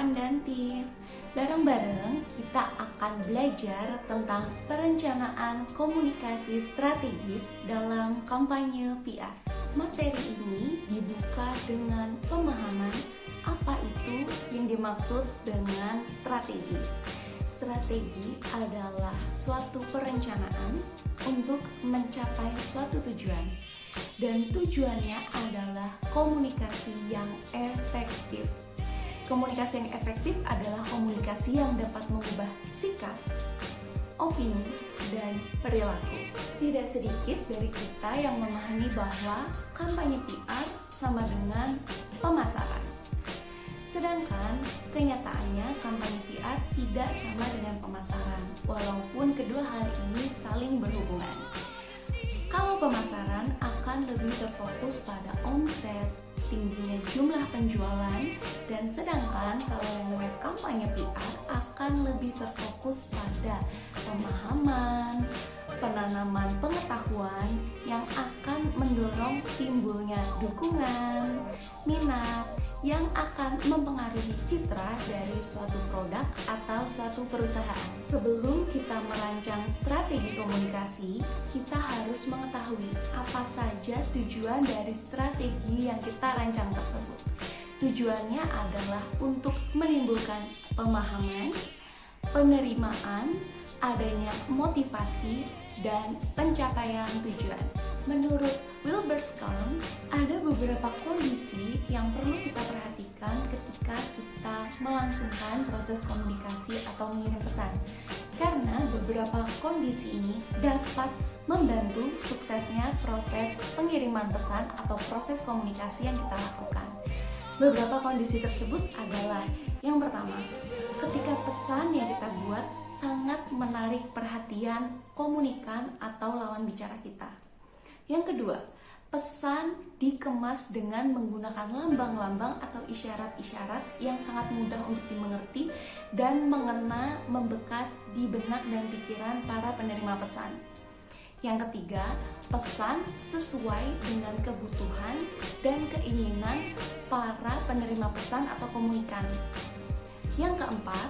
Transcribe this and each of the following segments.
rekan dan tim. Bareng-bareng kita akan belajar tentang perencanaan komunikasi strategis dalam kampanye PR. Materi ini dibuka dengan pemahaman apa itu yang dimaksud dengan strategi. Strategi adalah suatu perencanaan untuk mencapai suatu tujuan, dan tujuannya adalah komunikasi yang efektif. Komunikasi yang efektif adalah komunikasi yang dapat mengubah sikap, opini, dan perilaku. Tidak sedikit dari kita yang memahami bahwa kampanye PR sama dengan pemasaran. Sedangkan kenyataannya kampanye PR tidak sama dengan pemasaran, walaupun kedua hal ini saling berhubungan. Kalau pemasaran akan lebih terfokus pada omset, tingginya jumlah penjualan, dan sedangkan kalau yang namanya kampanye PR akan lebih terfokus pada pemahaman, penanaman pengetahuan yang akan mendorong timbulnya dukungan, minat, yang akan mempengaruhi citra dari suatu produk atau suatu perusahaan. Sebelum kita merancang strategi komunikasi, kita harus mengetahui apa saja tujuan dari strategi yang kita rancang tersebut. Tujuannya adalah untuk menimbulkan pemahaman, penerimaan, adanya motivasi, dan pencapaian tujuan. Menurut Wilberskam, ada beberapa kondisi yang perlu kita perhatikan ketika kita melangsungkan proses komunikasi atau mengirim pesan. Karena beberapa kondisi ini dapat membantu suksesnya proses pengiriman pesan atau proses komunikasi yang kita lakukan. Beberapa kondisi tersebut adalah yang pertama, ketika pesan yang kita buat sangat menarik perhatian komunikan atau lawan bicara kita. Yang kedua, pesan dikemas dengan menggunakan lambang-lambang atau isyarat-isyarat yang sangat mudah untuk dimengerti dan mengena membekas di benak dan pikiran para penerima pesan. Yang ketiga, pesan sesuai dengan kebutuhan dan keinginan para penerima pesan atau komunikan. Yang keempat,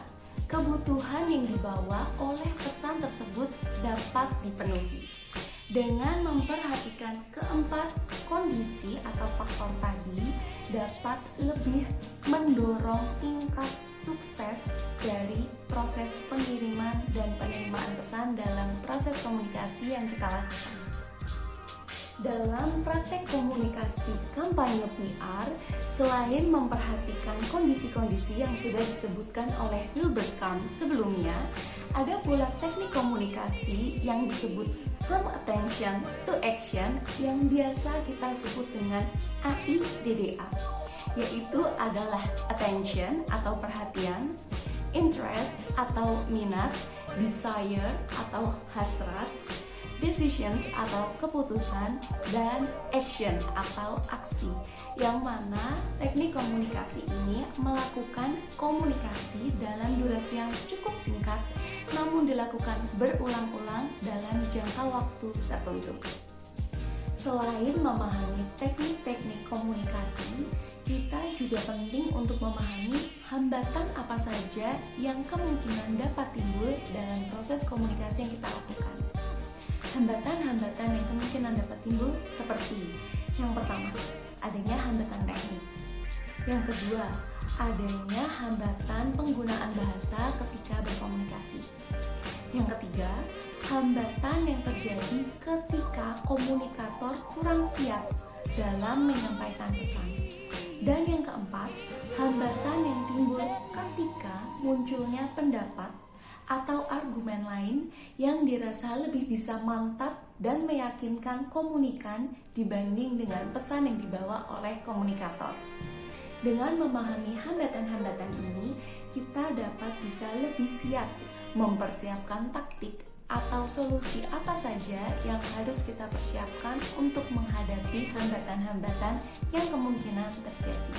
kebutuhan yang dibawa oleh pesan tersebut dapat dipenuhi. Dengan memperhatikan keempat kondisi atau faktor tadi dapat lebih mendorong tingkat sukses dari proses pengiriman dan penerimaan pesan dalam proses komunikasi yang kita lakukan. Dalam praktek komunikasi kampanye PR, selain memperhatikan kondisi-kondisi yang sudah disebutkan oleh Wilberskam sebelumnya, ada pula teknik komunikasi yang disebut from attention to action yang biasa kita sebut dengan AIDDA, yaitu adalah attention atau perhatian, interest atau minat, desire atau hasrat, decisions atau keputusan, dan action atau aksi, yang mana teknik komunikasi ini melakukan komunikasi dalam durasi yang cukup singkat namun dilakukan berulang-ulang dalam jangka waktu tertentu. Selain memahami teknik-teknik komunikasi, kita juga penting untuk memahami hambatan apa saja yang kemungkinan dapat timbul dalam proses komunikasi yang kita lakukan. Hambatan-hambatan yang kemungkinan dapat timbul seperti yang pertama, adanya hambatan teknik. Yang kedua, adanya hambatan penggunaan bahasa ketika berkomunikasi. Yang ketiga, hambatan yang terjadi ketika komunikator kurang siap dalam menyampaikan pesan. Dan yang keempat, hambatan yang timbul ketika munculnya pendapat atau argumen lain yang dirasa lebih bisa mantap dan meyakinkan komunikan dibanding dengan pesan yang dibawa oleh komunikator. Dengan memahami hambatan-hambatan ini, kita dapat bisa lebih siap mempersiapkan taktik atau solusi apa saja yang harus kita persiapkan untuk menghadapi hambatan-hambatan yang kemungkinan terjadi.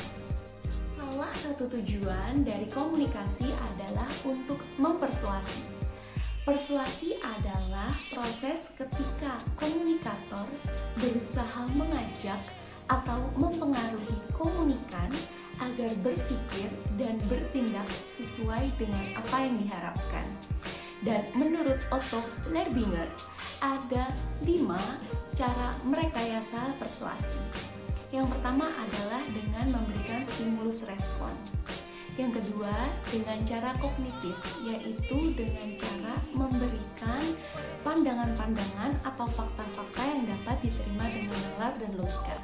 Salah satu tujuan dari komunikasi adalah untuk mempersuasi. Persuasi adalah proses ketika komunikator berusaha mengajak atau mempengaruhi komunikan agar berpikir dan bertindak sesuai dengan apa yang diharapkan. Dan menurut Otto Lerbinger, ada 5 cara merekayasa persuasi. Yang pertama adalah dengan memberikan stimulus respon. Yang kedua, dengan cara kognitif, yaitu dengan cara memberikan pandangan-pandangan atau fakta-fakta yang dapat diterima dengan nalar dan logika.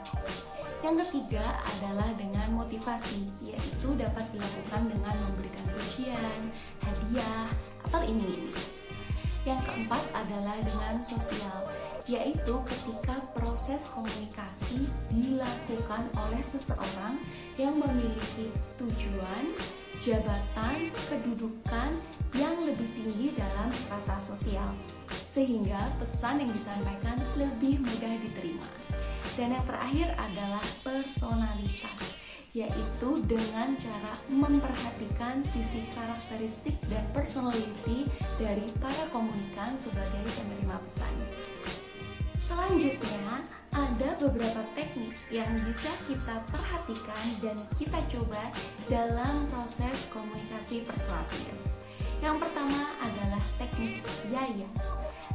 Yang ketiga adalah dengan motivasi, yaitu dapat dilakukan dengan memberikan pujian, hadiah, atau iming-iming. Yang keempat adalah dengan sosial, yaitu ketika proses komunikasi dilakukan oleh seseorang yang memiliki tujuan, jabatan, kedudukan yang lebih tinggi dalam strata sosial, sehingga pesan yang disampaikan lebih mudah diterima. Dan yang terakhir adalah personalitas, yaitu dengan cara memperhatikan sisi karakteristik dan personality dari para komunikan sebagai penerima pesan. Selanjutnya, ada beberapa teknik yang bisa kita perhatikan dan kita coba dalam proses komunikasi persuasif. Yang pertama adalah teknik yaya.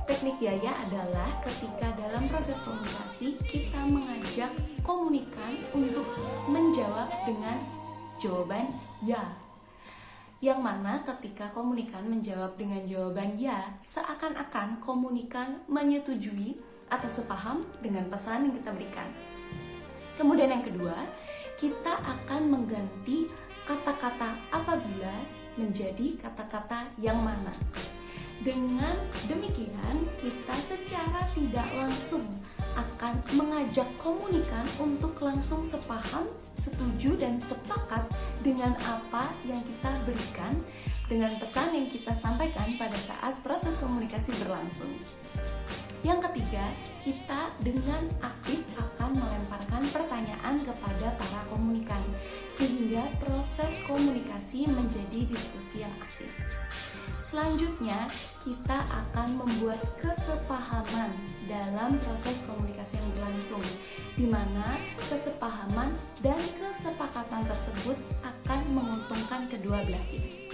Teknik yaya adalah ketika dalam proses komunikasi kita mengajak komunikan untuk menjawab dengan jawaban ya. Yang mana ketika komunikan menjawab dengan jawaban ya, seakan-akan komunikan menyetujui atau sepaham dengan pesan yang kita berikan. Kemudian yang kedua, kita akan mengganti kata-kata apabila menjadi kata-kata yang mana. Dengan demikian, kita secara tidak langsung akan mengajak komunikan untuk langsung sepaham, setuju, dan sepakat dengan apa yang kita berikan, dengan pesan yang kita sampaikan pada saat proses komunikasi berlangsung. Yang ketiga, kita dengan aktif akan melemparkan pertanyaan kepada para komunikan, sehingga proses komunikasi menjadi diskusi yang aktif. Selanjutnya, kita akan membuat kesepahaman dalam proses komunikasi yang berlangsung, di mana kesepahaman dan kesepakatan tersebut akan menguntungkan kedua belah pihak.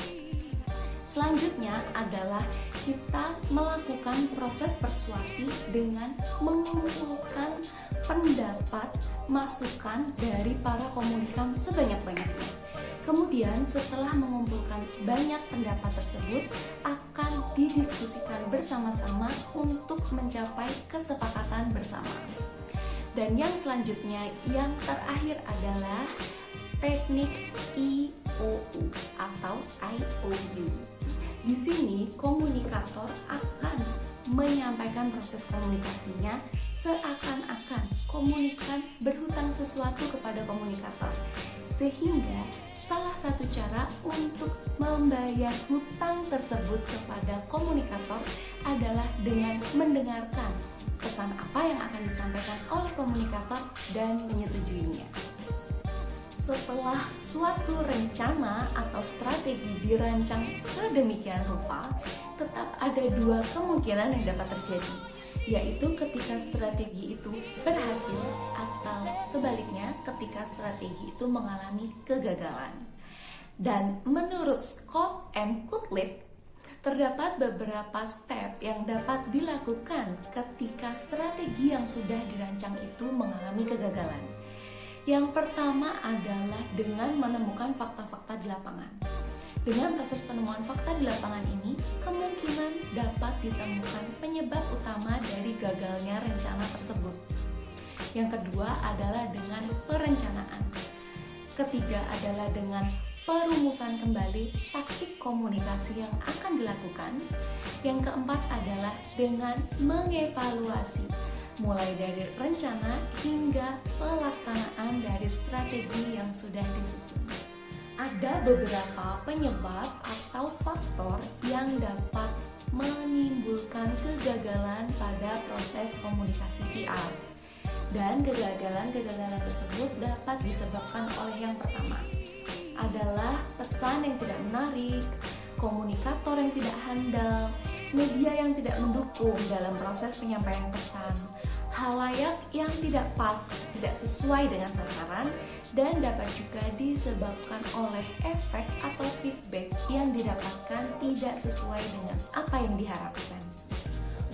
Selanjutnya adalah kita melakukan proses persuasi dengan mengumpulkan pendapat, masukan dari para komunikan sebanyak-banyaknya. Kemudian setelah mengumpulkan banyak pendapat tersebut akan didiskusikan bersama-sama untuk mencapai kesepakatan bersama. Dan yang selanjutnya, yang terakhir adalah teknik IOU atau IOU. Di sini komunikator akan menyampaikan proses komunikasinya seakan-akan komunikan berhutang sesuatu kepada komunikator, sehingga salah satu cara untuk membayar hutang tersebut kepada komunikator adalah dengan mendengarkan pesan apa yang akan disampaikan oleh komunikator dan menyetujuinya. Setelah suatu rencana atau strategi dirancang sedemikian rupa, tetap ada 2 kemungkinan yang dapat terjadi, yaitu ketika strategi itu berhasil atau sebaliknya ketika strategi itu mengalami kegagalan. Dan menurut Scott M. Gottlieb, terdapat beberapa step yang dapat dilakukan ketika strategi yang sudah dirancang itu mengalami kegagalan. Yang pertama adalah dengan menemukan fakta-fakta di lapangan. Dengan proses penemuan fakta di lapangan ini, kemungkinan dapat ditemukan penyebab utama dari gagalnya rencana tersebut. Yang kedua adalah dengan perencanaan. Ketiga adalah dengan perumusan kembali taktik komunikasi yang akan dilakukan. Yang keempat adalah dengan mengevaluasi, mulai dari rencana hingga pelaksanaan dari strategi yang sudah disusun. Ada beberapa penyebab atau faktor yang dapat menimbulkan kegagalan pada proses komunikasi PR. Dan kegagalan-kegagalan tersebut dapat disebabkan oleh yang pertama adalah pesan yang tidak menarik, komunikator yang tidak handal, media yang tidak mendukung dalam proses penyampaian pesan, halayak yang tidak pas, tidak sesuai dengan sasaran, dan dapat juga disebabkan oleh efek atau feedback yang didapatkan tidak sesuai dengan apa yang diharapkan.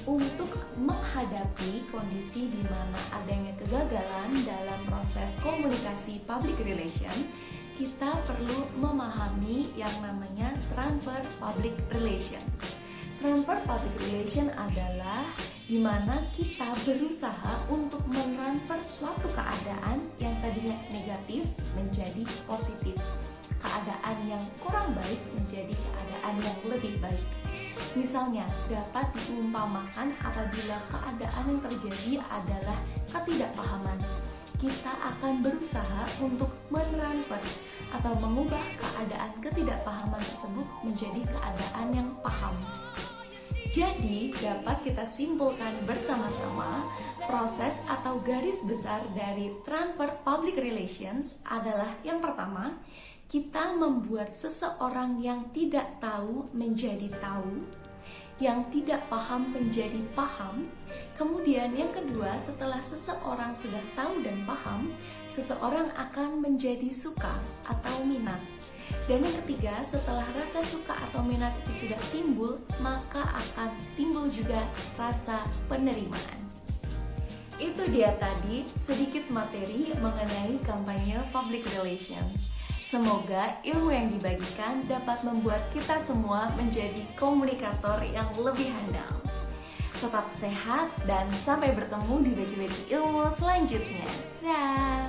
Untuk menghadapi kondisi di mana adanya kegagalan dalam proses komunikasi public relation, kita perlu memahami yang namanya transfer public relation. Transfer public relation adalah di mana kita berusaha untuk mentransfer suatu keadaan yang tadinya negatif menjadi positif, keadaan yang kurang baik menjadi keadaan yang lebih baik. Misalnya, dapat diumpamakan apabila keadaan yang terjadi adalah ketidakpahaman. Kita akan berusaha untuk mentransfer atau mengubah keadaan ketidakpahaman tersebut menjadi keadaan yang paham. Jadi, dapat kita simpulkan bersama-sama, proses atau garis besar dari transfer public relations adalah yang pertama, kita membuat seseorang yang tidak tahu menjadi tahu, yang tidak paham menjadi paham. Kemudian yang kedua, setelah seseorang sudah tahu dan paham, seseorang akan menjadi suka atau minat. Dan yang ketiga, setelah rasa suka atau minat itu sudah timbul, maka akan timbul juga rasa penerimaan. Itu dia tadi sedikit materi mengenai kampanye public relations. Semoga ilmu yang dibagikan dapat membuat kita semua menjadi komunikator yang lebih handal. Tetap sehat dan sampai bertemu di bagi-bagi ilmu selanjutnya. Dah.